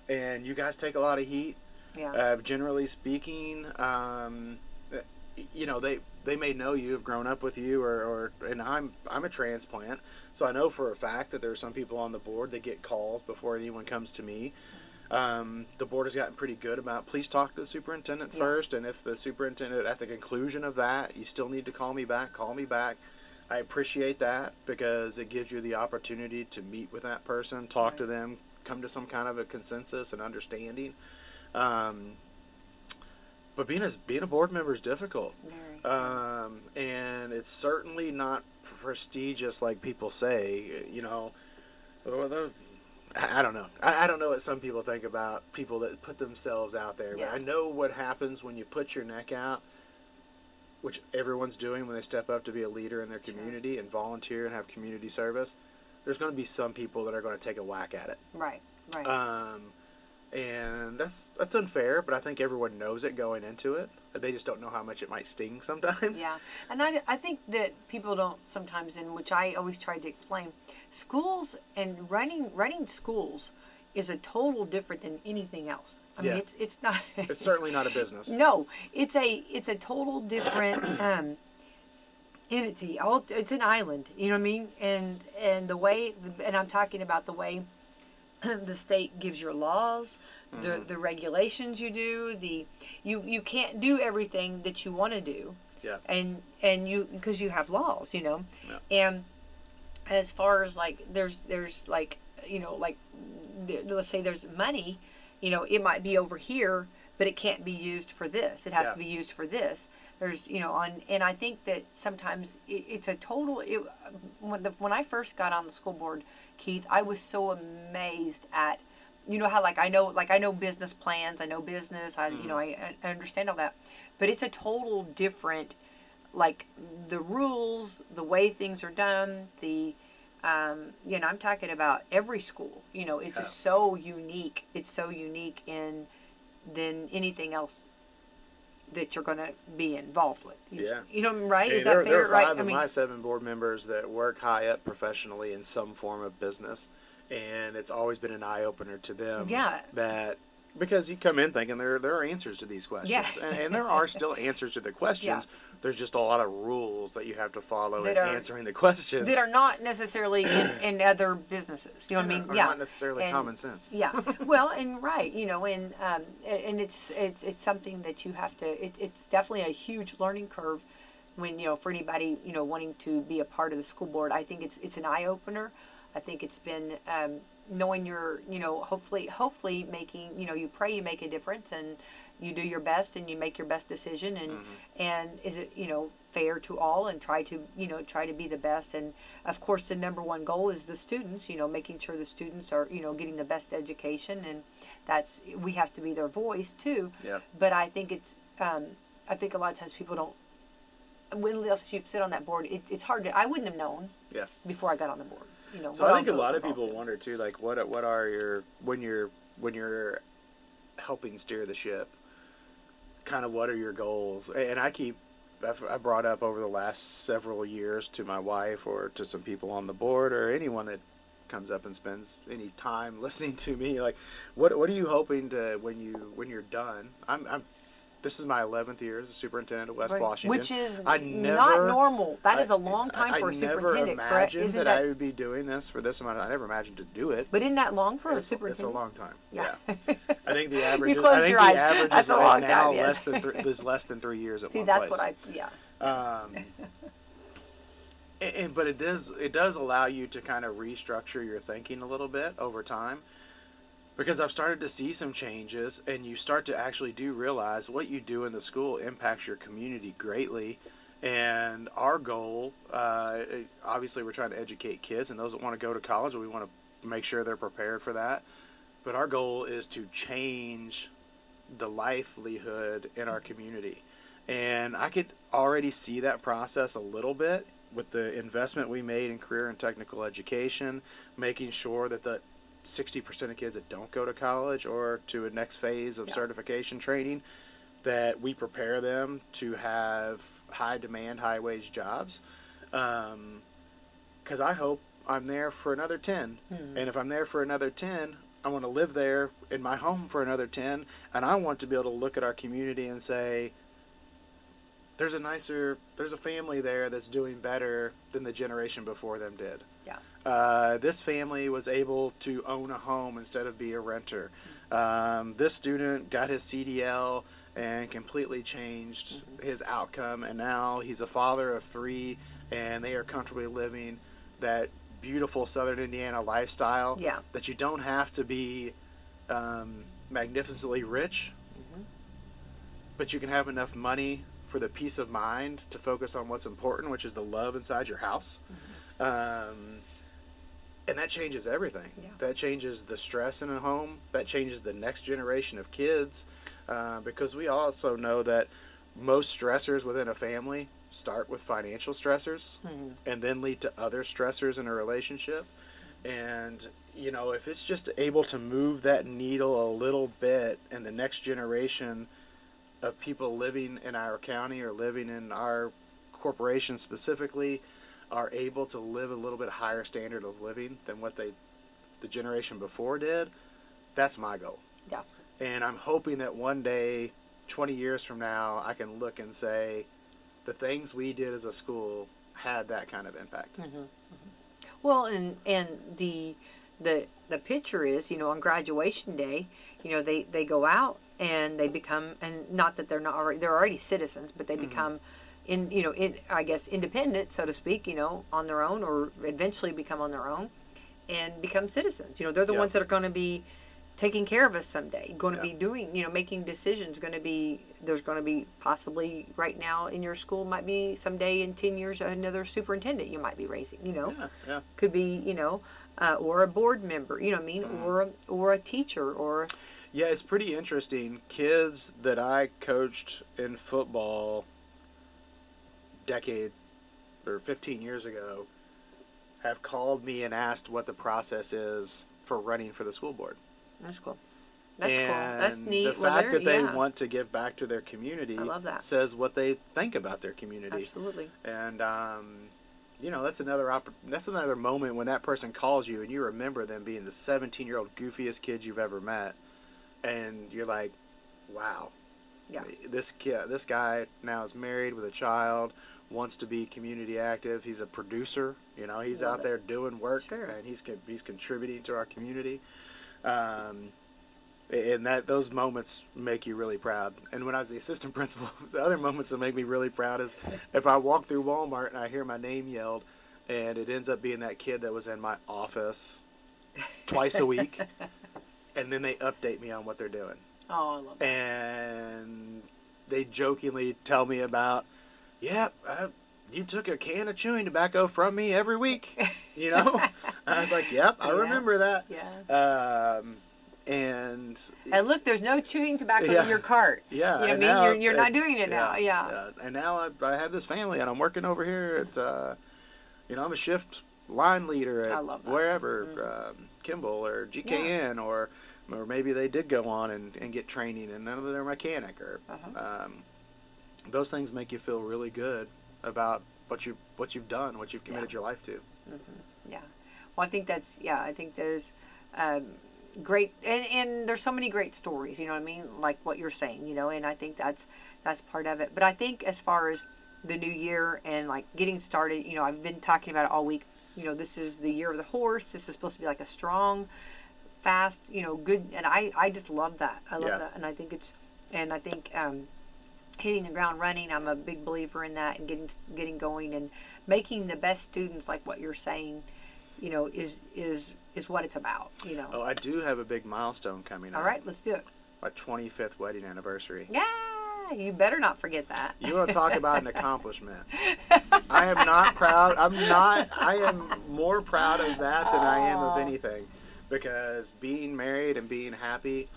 And you guys take a lot of heat. Yeah. Generally speaking, they may know you, have grown up with you, and I'm a transplant, so I know for a fact that there are some people on the board that get calls before anyone comes to me. The board has gotten pretty good about, please talk to the superintendent first, and if the superintendent at the conclusion of that, you still need to call me back. I appreciate that because it gives you the opportunity to meet with that person, talk to them, come to some kind of a consensus and understanding. But being a board member is difficult. And it's certainly not prestigious like people say, I don't know. I don't know what some people think about people that put themselves out there. But I know what happens when you put your neck out. which everyone's doing when they step up to be a leader in their community and volunteer and have community service, there's going to be some people that are going to take a whack at it. Right. And that's unfair, but I think everyone knows it going into it. They just don't know how much it might sting sometimes. Yeah, and I think that people don't sometimes, in which I always tried to explain, schools and running schools is a total different than anything else. I mean, it's not. It's certainly not a business. No, it's a total different entity. It's an island. You know what I mean? And the way, and I'm talking about the way the state gives your laws, the regulations you do, you can't do everything that you want to do. Yeah. And you, because you have laws, you know. Yeah. And as far as like there's like, you know, like let's say there's money, you know, it might be over here, but it can't be used for this. It has to be used for this. There's, you know, and I think that sometimes it's a total. When I first got on the school board, Keith, I was so amazed at, you know, how I know business plans, I know business, you know, I understand all that, but it's a total different, like the rules, the way things are done, you know, I'm talking about every school, you know, it's just so unique. It's so unique than anything else that you're going to be involved with. You know, right? Hey, is that fair? There are 5 right? of my 7 board members that work high up professionally in some form of business, and it's always been an eye-opener to them. Yeah. That, because you come in thinking there are answers to these questions. Yeah. And there are still answers to the questions. Yeah. There's just a lot of rules that you have to follow in answering the questions. That are not necessarily in other businesses. You know what I mean? Not necessarily common sense. Yeah. Well, and right, you know, and it's something that you have to, it's definitely a huge learning curve when, you know, for anybody, you know, wanting to be a part of the school board. I think it's an eye-opener. I think it's been knowing your, you know, hopefully making, you know, you pray you make a difference and you do your best and you make your best decision, and is it, you know, fair to all, and try to be the best. And of course the number one goal is the students, you know, making sure the students are, you know, getting the best education, and we have to be their voice too. Yeah. But I think I think a lot of times people don't, unless you sit on that board, it's hard to, I wouldn't have known before I got on the board. You know, so I think a lot of people wonder too, like what are your, when you're helping steer the ship, kind of what are your goals? And I brought up over the last several years to my wife or to some people on the board or anyone that comes up and spends any time listening to me, like what are you hoping to, when you're done? This is my 11th year as a superintendent of West Washington. Which is not normal. That is a long time for a superintendent, correct? I never imagined that I would be doing this for this amount. I never imagined to do it. But isn't that long for a superintendent? It's a long time. Yeah. I think the average. You close your eyes. That's a long time. Yes. less than 3 years at See, one that's place. But it does allow you to kind of restructure your thinking a little bit over time. Because I've started to see some changes, and you start to actually do realize what you do in the school impacts your community greatly. And our goal, obviously we're trying to educate kids and those that want to go to college, we want to make sure they're prepared for that. But our goal is to change the livelihood in our community. And I could already see that process a little bit with the investment we made in career and technical education, making sure that the 60% of kids that don't go to college or to a next phase of certification training, that we prepare them to have high demand, high wage jobs. Because I hope I'm there for another 10. And if I'm there for another 10, I want to live there in my home for another 10. And I want to be able to look at our community and say, there's a family there that's doing better than the generation before them did. Yeah. This family was able to own a home instead of be a renter. This student got his CDL and completely changed his outcome, and now he's a father of 3, and they are comfortably living that beautiful Southern Indiana lifestyle. Yeah. That you don't have to be magnificently rich, but you can have enough money for the peace of mind to focus on what's important, which is the love inside your house. And that changes everything. Yeah. That changes the stress in a home. That changes the next generation of kids, because we also know that most stressors within a family start with financial stressors and then lead to other stressors in a relationship. And, if it's just able to move that needle a little bit, and the next generation of people living in our county or living in our corporation specifically are able to live a little bit higher standard of living than what the generation before did, that's my goal. Yeah. And I'm hoping that one day, 20 years from now, I can look and say the things we did as a school had that kind of impact. Well, and the picture is, on graduation day, they go out and they become, and not that they're already citizens, but they become I guess independent, so to speak, on their own, or eventually become on their own and become citizens. They're the ones that are going to be taking care of us someday, going to be doing, making decisions, there's going to be possibly right now in your school, might be someday in 10 years, another superintendent you might be raising, could be, or a board member, or a teacher, or. Yeah, it's pretty interesting. Kids that I coached in football decade or 15 years ago have called me and asked what the process is for running for the school board. That's cool. That's cool. That's neat. The fact that they want to give back to their community, I love that, says what they think about their community. Absolutely. And that's another moment when that person calls you and you remember them being the 17-year-old goofiest kid you've ever met, and you're like, wow. Yeah. This guy now is married with a child, wants to be community active. He's a producer. He's out there doing work, and he's contributing to our community. And those moments make you really proud. And when I was the assistant principal, the other moments that make me really proud is if I walk through Walmart and I hear my name yelled, and it ends up being that kid that was in my office twice a week, and then they update me on what they're doing. Oh, I love that. And they jokingly tell me about, you took a can of chewing tobacco from me every week, I was like, yep, I remember that. Yeah. And look, there's no chewing tobacco in your cart. Yeah. You know what I mean? You're not doing it now. Yeah. And now I have this family, and I'm working over here at, I'm a shift line leader at wherever, Kimball or GKN, or maybe they did go on and get training, and none of them are mechanic, or those things make you feel really good about what you've done, what you've committed your life to. Yeah. Well, I think there's great, and there's so many great stories, you know what I mean, like what you're saying, and I think that's part of it. But I think as far as the new year and like getting started, I've been talking about it all week. This is the year of the horse. This is supposed to be like a strong, fast, good, and I just love that. I love that, and I think hitting the ground running, I'm a big believer in that, and getting going and making the best students, like what you're saying, is what it's about, Oh, I do have a big milestone coming up. All right, let's do it. My 25th wedding anniversary. Yeah, you better not forget that. You want to talk about an accomplishment. I am not proud. I am more proud of that than I am of anything, because being married and being happy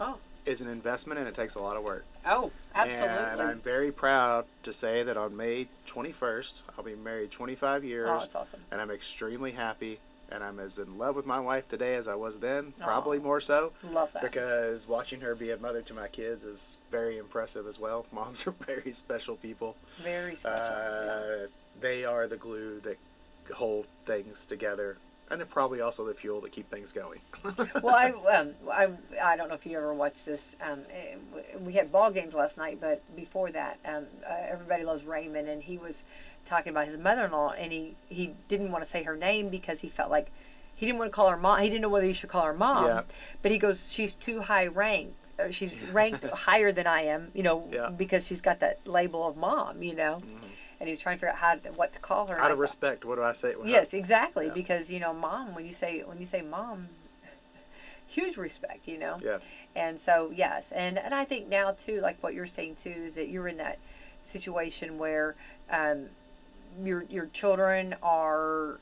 is an investment, and it takes a lot of work. Oh, absolutely. And I'm very proud to say that on May 21st, I'll be married 25 years. Oh, that's awesome. And I'm extremely happy. And I'm as in love with my wife today as I was then, probably more so. Love that. Because watching her be a mother to my kids is very impressive as well. Moms are very special people. Very special. They are the glue that hold things together. And they're probably also the fuel that keep things going. Well, I don't know if you ever watched this. We had ball games last night, but before that, Everybody Loves Raymond, and he was talking about his mother-in-law, and he didn't want to say her name because he felt like he didn't want to call her mom. He didn't know whether he should call her mom. Yeah. But he goes, she's too high ranked. She's ranked higher than I am, because she's got that label of mom, And he was trying to figure out what to call her. Out of respect, what do I say? Yes, exactly. Yeah. Because mom. When you say mom, huge respect. Yeah. And so yes, and I think now too, like what you're saying too, is that you're in that situation where your children are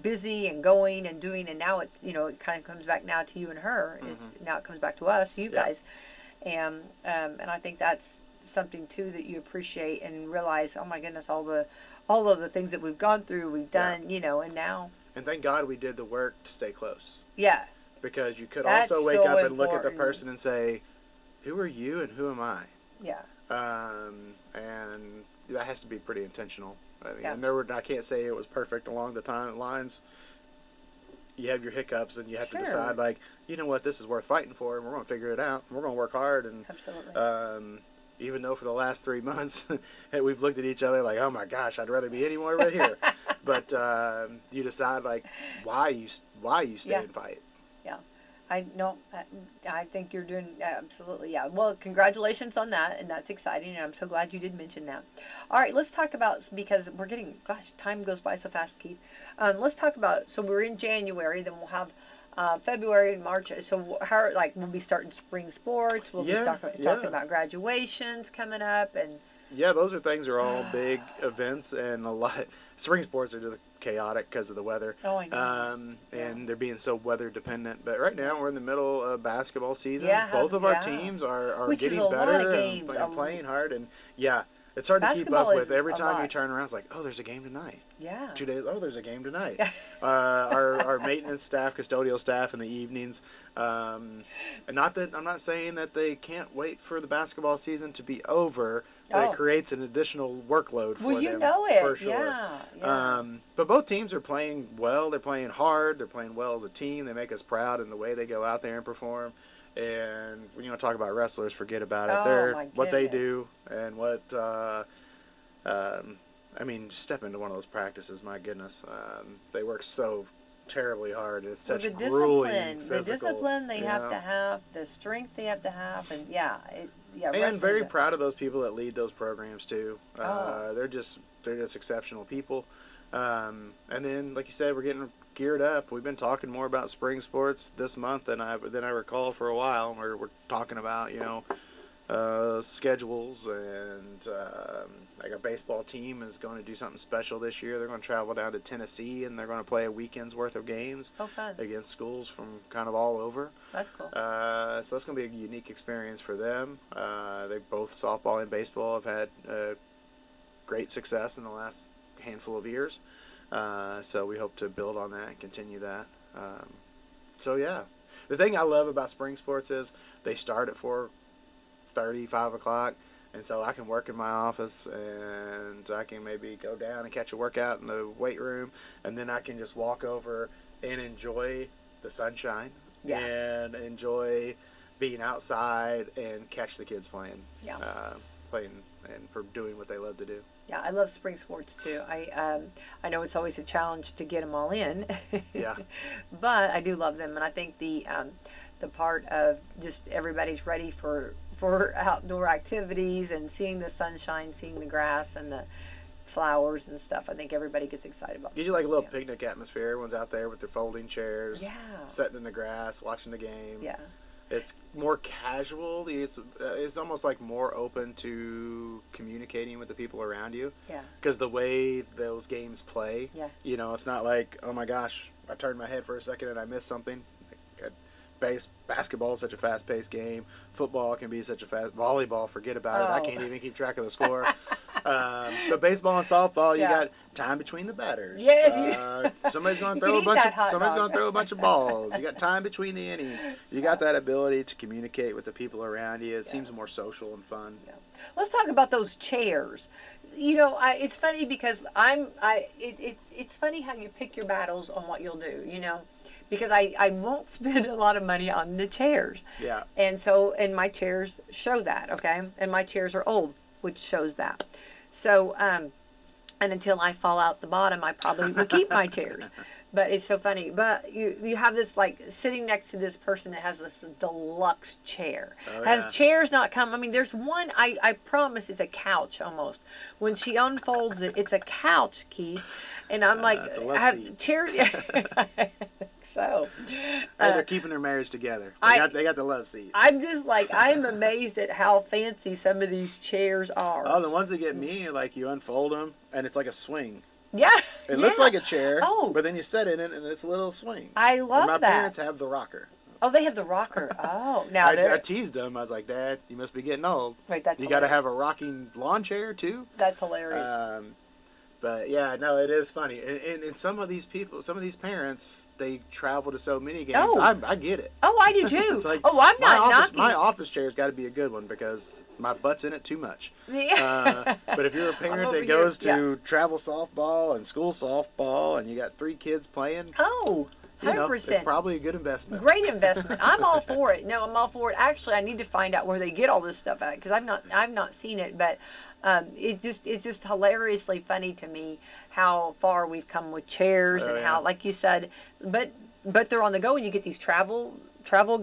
busy and going and doing, and now it kind of comes back now to you and her. Now it comes back to us, you guys, and I think that's something too that you appreciate and realize, oh my goodness, all of the things that we've gone through, we've done, you know, and now. And thank God we did the work to stay close. Yeah. Because you could That's also wake so up and look at the important. person and say, who are you and who am I? Yeah. And that has to be pretty intentional. I mean, Yeah. I can't say it was perfect along the lines. You have your hiccups, and you have to Sure. decide, like, you know what, this is worth fighting for, and we're going to figure it out. We're going to work hard, and Absolutely. even though for the last 3 months we've looked at each other like, oh my gosh, I'd rather be anywhere but here. But you decide, like, why you stay and fight. Yeah. I think you're doing absolutely, yeah. Well, congratulations on that, and that's exciting, and I'm so glad you did mention that. All right, let's talk about, because we're getting, gosh, time goes by so fast, Keith. Let's talk about, so we're in January, then we'll have February and March. So how, like, we'll be starting spring sports. We'll be talking about graduations coming up, and yeah, those are all big events, and a lot. Spring sports are just chaotic because of the weather. Oh, I know. And they're being so weather dependent. But right now we're in the middle of basketball season. Yeah, both of our teams are Which getting is a better lot of games. and playing hard, and yeah. It's hard to keep up with. Every time you turn around, it's like, oh, there's a game tonight. Yeah. 2 days, oh, there's a game tonight. Our maintenance staff, custodial staff in the evenings. And not that I'm not saying that they can't wait for the basketball season to be over. But it creates an additional workload for them. Well, you know it. For sure. Yeah. But both teams are playing well. They're playing hard. They're playing well as a team. They make us proud in the way they go out there and perform. And when you want to talk about wrestlers, forget about it. They're what they do and what I mean, step into one of those practices. My goodness, they work so terribly hard. It's such grueling physical. The discipline they have to have, the strength they have to have, and and very proud of those people that lead those programs too. They're just exceptional people. And then, like you said, we're getting geared up. We've been talking more about spring sports this month than I recall for a while. We're talking about, you know, schedules, and like our baseball team is going to do something special this year. They're going to travel down to Tennessee, and they're going to play a weekend's worth of games against schools from kind of all over. That's cool. So that's going to be a unique experience for them. They both, softball and baseball, have had great success in the last handful of years. So we hope to build on that and continue that. So yeah, the thing I love about spring sports is they start at 4:30, 5 o'clock, and so I can work in my office, and I can maybe go down and catch a workout in the weight room, and then I can just walk over and enjoy the sunshine and enjoy being outside and catch the kids playing and for doing what they love to do. Yeah, I love spring sports too. I know it's always a challenge to get them all in. But I do love them, and I think the part of just everybody's ready for outdoor activities and seeing the sunshine, seeing the grass and the flowers and stuff. I think everybody gets excited about. Gives you like a little picnic atmosphere. Everyone's out there with their folding chairs, sitting in the grass, watching the game. Yeah. It's more casual. It's almost like more open to communicating with the people around you. Yeah. Because the way those games play, you know, it's not like, oh my gosh, I turned my head for a second and I missed something. Basketball is such a fast-paced game. Football can be such a volleyball, forget about it. I can't even keep track of the score. But baseball and softball, you got time between the batters. Yes, somebody's going to throw a bunch of balls. You got time between the innings. You got that ability to communicate with the people around you. It seems more social and fun. Yeah. Let's talk about those chairs. You know, it's funny because it's funny how you pick your battles on what you'll do, you know. Because I won't spend a lot of money on the chairs. Yeah. And my chairs show that, okay? And my chairs are old, which shows that. So, and until I fall out the bottom, I probably will keep my chairs. But it's so funny. But you have this, like, sitting next to this person that has this deluxe chair. Has chairs not come? I mean, there's one, I promise it's a couch almost. When she unfolds it, it's a couch, Keith. And I'm like, it's a love seat. Chairs. So, they're keeping their marriage together. They got the love seat. I'm just like, I'm amazed at how fancy some of these chairs are. Oh, the ones that get me are like you unfold them and it's like a swing. Yeah. It looks like a chair, but then you sit in it and it's a little swing. I love that. My parents have the rocker. Oh, they have the rocker. Oh, now I teased him. I was like, Dad, you must be getting old. Wait, that's You got to have a rocking lawn chair too. That's hilarious. But yeah, no, it is funny. And some of these people, some of these parents, they travel to so many games. Oh. I get it. Oh, I do too. It's like, oh, I'm not knocking. My office chair's got to be a good one because my butt's in it too much. Yeah. But if you're a parent that goes to travel softball and school softball and you got 3 kids playing, oh, 100%. It's probably a good investment. Great investment. I'm all for it. No, I'm all for it. Actually, I need to find out where they get all this stuff at because I've not seen it, but it's just hilariously funny to me how far we've come with chairs and how, like you said, but they're on the go and you get these travel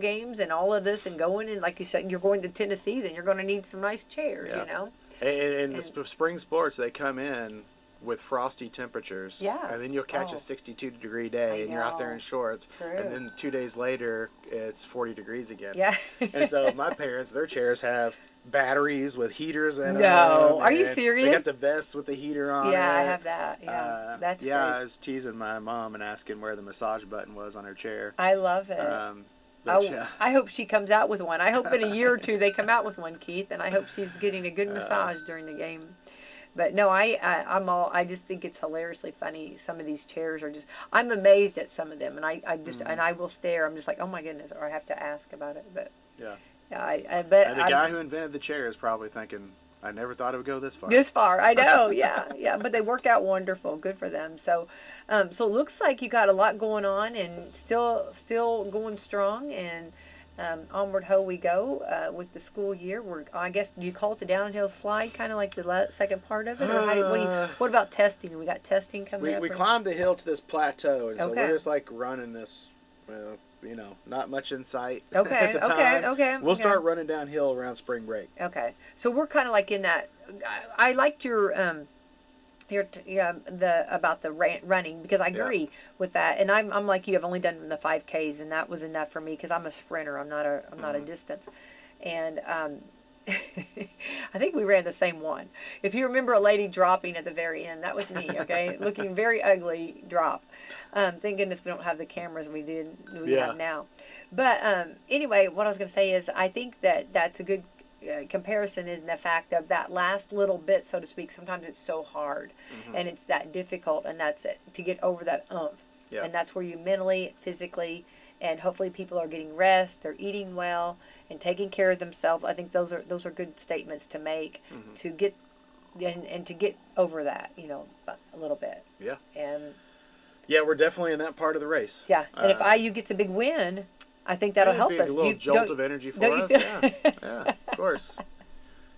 games and all of this and going, and like you said, you're going to Tennessee, then you're going to need some nice chairs, you know. And the spring sports, they come in with frosty temperatures. Yeah. And then you'll catch a 62-degree day and you're out there in shorts. True. And then 2 days later, it's 40 degrees again. Yeah. And so my parents, their chairs have batteries with heaters in them. No. Are you serious? They got the vests with the heater on it. Yeah, I have that. Yeah. That's great. I was teasing my mom and asking where the massage button was on her chair. I love it. I hope she comes out with one. I hope in a year or two they come out with one, Keith, and I hope she's getting a good massage during the game. But no, I just think it's hilariously funny. Some of these chairs are just, I'm amazed at some of them, and I just and I will stare. I'm just like, oh my goodness, or I have to ask about it. But I bet. And the guy who invented the chair is probably thinking, I never thought it would go this far. This far, I know, yeah. But they work out wonderful. Good for them. So, so it looks like you got a lot going on, and still going strong, and onward ho we go with the school year. I guess you call it the downhill slide, kind of like the second part of it. Or what about testing? We got testing coming up. We climbed the hill to this plateau, and so we're just like running this. Not much in sight at the time. Okay. We'll start running downhill around spring break. Okay. So we're kind of like in that. I liked your about the running, because I agree with that, and I'm like you. I've only done the 5Ks, and that was enough for me because I'm a sprinter. I'm not a distance, and I think we ran the same one. If you remember a lady dropping at the very end, that was me. Okay, looking very ugly drop. Thank goodness we don't have the cameras we have now. But anyway, what I was going to say is I think that's a good comparison is in the fact of that last little bit, so to speak. Sometimes it's so hard and it's that difficult, and that's it, to get over that and that's where you mentally, physically, and hopefully people are getting rest, they're eating well and taking care of themselves. I think those are good statements to make to get and to get over that, a little bit. And we're definitely in that part of the race. And if IU gets a big win, I think that'll help us. A little jolt of energy for us. Yeah, of course.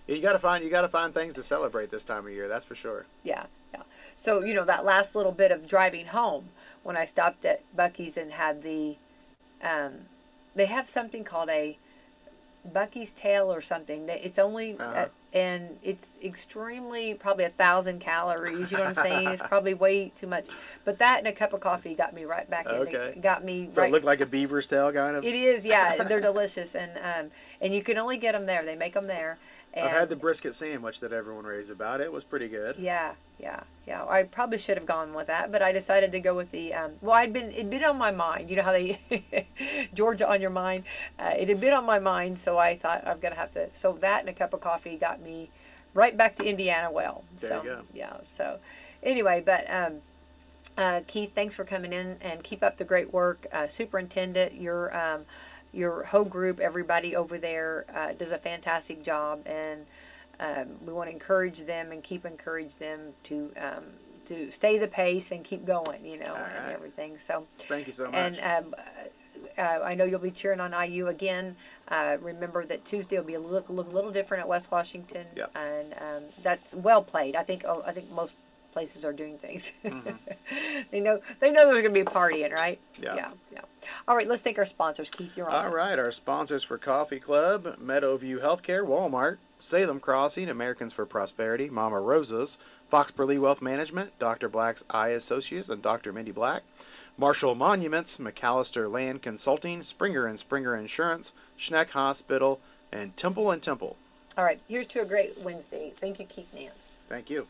You got to find things to celebrate this time of year. That's for sure. Yeah. So that last little bit of driving home, when I stopped at Buc-ee's and had they have something called a Buc-ee's tail or something. It's only and it's extremely probably 1,000 calories. You know what I'm saying? It's probably way too much. But that and a cup of coffee got me right back in. Got me. So it looked like a beaver's tail, kind of. It is, yeah. They're delicious, and you can only get them there. They make them there. And I've had the brisket sandwich that everyone raves about. It was pretty good. Yeah. I probably should have gone with that, but I decided to go with the. It'd been on my mind. You know how they Georgia on your mind. It had been on my mind, so I thought I'm gonna have to. So that and a cup of coffee got me right back to Indiana. Well, there you go. Yeah. So anyway, but Keith, thanks for coming in and keep up the great work. Superintendent, your whole group, everybody over there does a fantastic job, and we want to encourage them and keep encourage them to stay the pace and keep going, and everything. So thank you so much. And I know you'll be cheering on IU again. Remember that Tuesday will be look a little different at West Washington, and that's well played. I think most places are doing things. They know there's going to be a partying, right? Yeah. All right, let's thank our sponsors. Keith, you're on. All right, our sponsors for Coffee Club: Meadowview Healthcare, Walmart, Salem Crossing, Americans for Prosperity, Mama Rosa's, Fox Burley Wealth Management, Dr. Black's Eye Associates and Dr. Mindy Black, Marshall Monuments, McAllister Land Consulting, Springer & Springer Insurance, Schneck Hospital, and Temple & Temple. All right, here's to a great Wednesday. Thank you, Keith Nance. Thank you.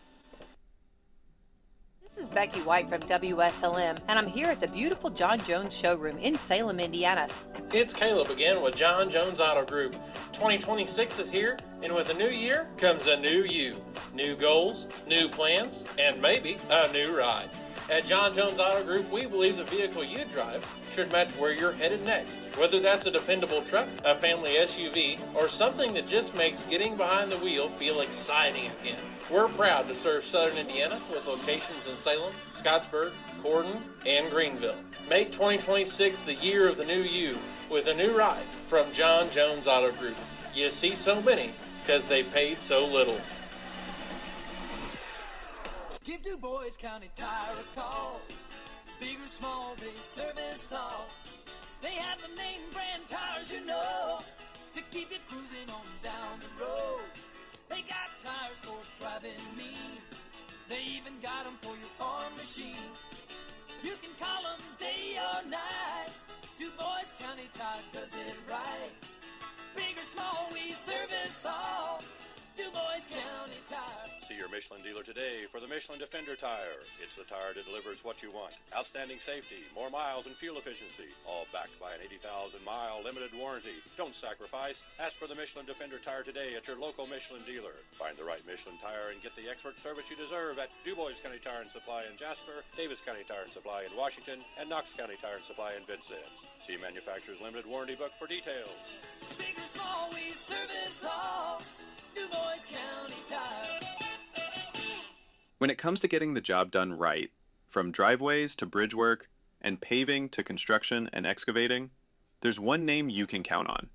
This is Becky White from Wslm, and I'm here at the beautiful John Jones showroom in Salem, Indiana. It's Caleb again with John Jones Auto Group. 2026 is here, and with a new year comes a new you. New goals, new plans, and maybe a new ride. At John Jones Auto Group, we believe the vehicle you drive should match where you're headed next. Whether that's a dependable truck, a family SUV, or something that just makes getting behind the wheel feel exciting again. We're proud to serve Southern Indiana with locations in Salem, Scottsburg, Corden, and Greenville. Make 2026 the year of the new you with a new ride from John Jones Auto Group. You see so many because they paid so little. Give Du Bois County Tire a call. Big or small, they service all. They have the name brand tires you know to keep you cruising on down the road. They got tires for driving mean. They even got them for your farm machine. You can call them day or night. Du Bois County Tire does it right. Big or small, we service all. Du Bois County Tire. See your Michelin dealer today for the Michelin Defender tire. It's the tire that delivers what you want. Outstanding safety, more miles and fuel efficiency, all backed by an 80,000-mile limited warranty. Don't sacrifice. Ask for the Michelin Defender tire today at your local Michelin dealer. Find the right Michelin tire and get the expert service you deserve at Du Bois County Tire and Supply in Jasper, Davis County Tire and Supply in Washington, and Knox County Tire and Supply in Vincennes. See manufacturer's limited warranty book for details. Big or small, we service all. Du Bois County Tire. When it comes to getting the job done right, from driveways to bridge work and paving to construction and excavating, there's one name you can count on: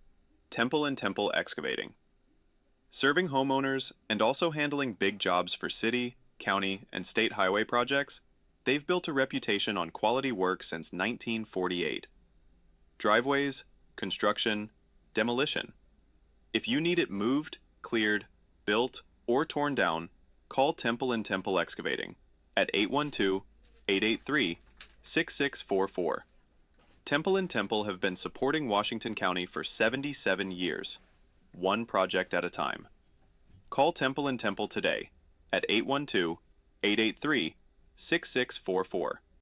Temple & Temple Excavating. Serving homeowners and also handling big jobs for city, county, and state highway projects, they've built a reputation on quality work since 1948. Driveways, construction, demolition. If you need it moved, cleared, built, or torn down, call Temple & Temple Excavating at 812-883-6644. Temple & Temple have been supporting Washington County for 77 years, one project at a time. Call Temple & Temple today at 812-883-6644.